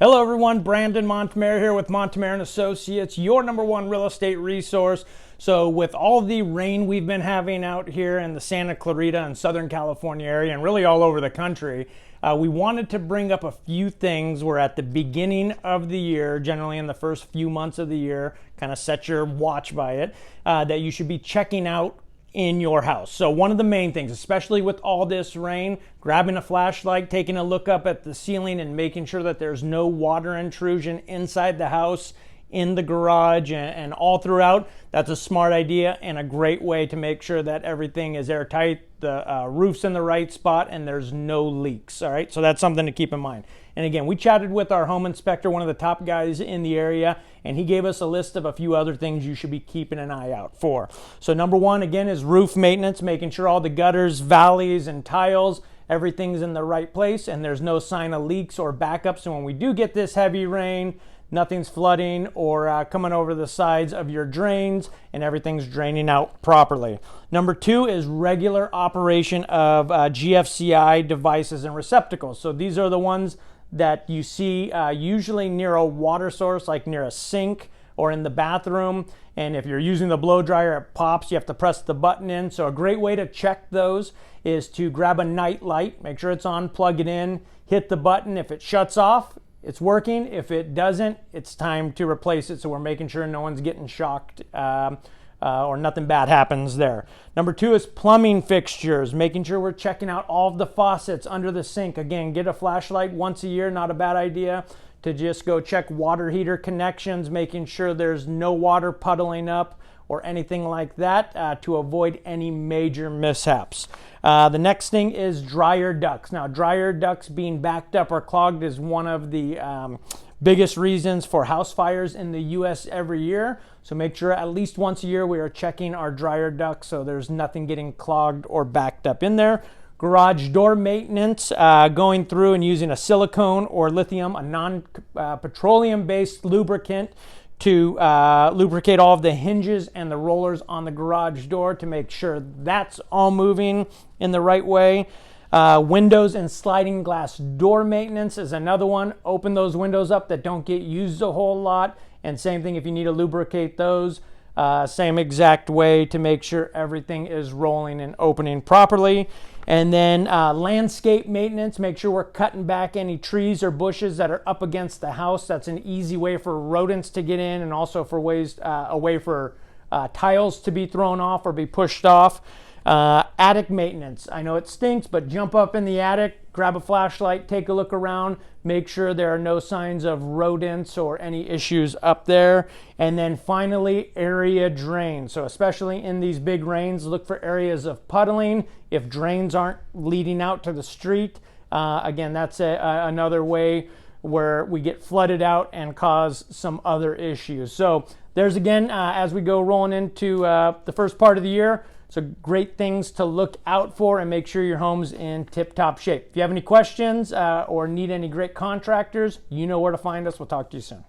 Hello everyone, Brandon Montemayor here with Montemayor Associates, your #1 real estate resource. So with all the rain we've been having out here in the Santa Clarita and Southern California area and really all over the country, we wanted to bring up a few things. We're at the beginning of the year, generally in the first few months of the year, kind of set your watch by it, that you should be checking out in your house. So one of the main things, especially with all this rain, grabbing a flashlight, taking a look up at the ceiling and making sure that there's no water intrusion inside the house, in the garage, and all throughout. That's a smart idea and a great way to make sure that everything is airtight, the roof's in the right spot, and there's no leaks. All right, so that's something to keep in mind. And again, we chatted with our home inspector, one of the top guys in the area, and he gave us a list of a few other things you should be keeping an eye out for. So number one, again, is roof maintenance, making sure all the gutters, valleys, and tiles, everything's in the right place and there's no sign of leaks or backups. So when we do get this heavy rain, nothing's flooding or coming over the sides of your drains, and everything's draining out properly. Number two is regular operation of GFCI devices and receptacles. So these are the ones that you see usually near a water source, like near a sink or in the bathroom. And if you're using the blow dryer, it pops, you have to press the button in. So a great way to check those is to grab a night light, make sure it's on, plug it in, hit the button. If it shuts off, it's working. If it doesn't, it's time to replace it. So we're making sure no one's getting shocked or nothing bad happens there. Number two is plumbing fixtures, making sure we're checking out all of the faucets under the sink. Again, get a flashlight once a year, not a bad idea to just go check water heater connections, making sure there's no water puddling up or anything like that to avoid any major mishaps. The next thing is dryer ducts. Now, dryer ducts being backed up or clogged is one of the biggest reasons for house fires in the U.S. every year. So make sure at least once a year we are checking our dryer ducts so there's nothing getting clogged or backed up in there. Garage door maintenance, going through and using a silicone or lithium, a non-petroleum-based lubricant to lubricate all of the hinges and the rollers on the garage door to make sure that's all moving in the right way. Windows and sliding glass door maintenance is another one. Open those windows up that don't get used a whole lot. And same thing if you need to lubricate those. Same exact way to make sure everything is rolling and opening properly. And then landscape maintenance, make sure we're cutting back any trees or bushes that are up against the house. That's an easy way for rodents to get in, and also for ways a way for tiles to be thrown off or be pushed off. Attic maintenance, I know it stinks, but jump up in the attic, grab a flashlight, take a look around, make sure there are no signs of rodents or any issues up there. And then finally, area drains. So especially in these big rains, look for areas of puddling. If drains aren't leading out to the street, again, that's another way where we get flooded out and cause some other issues. So there's again, as we go rolling into the first part of the year, so great things to look out for and make sure your home's in tip-top shape. If you have any questions or need any great contractors, you know where to find us. We'll talk to you soon.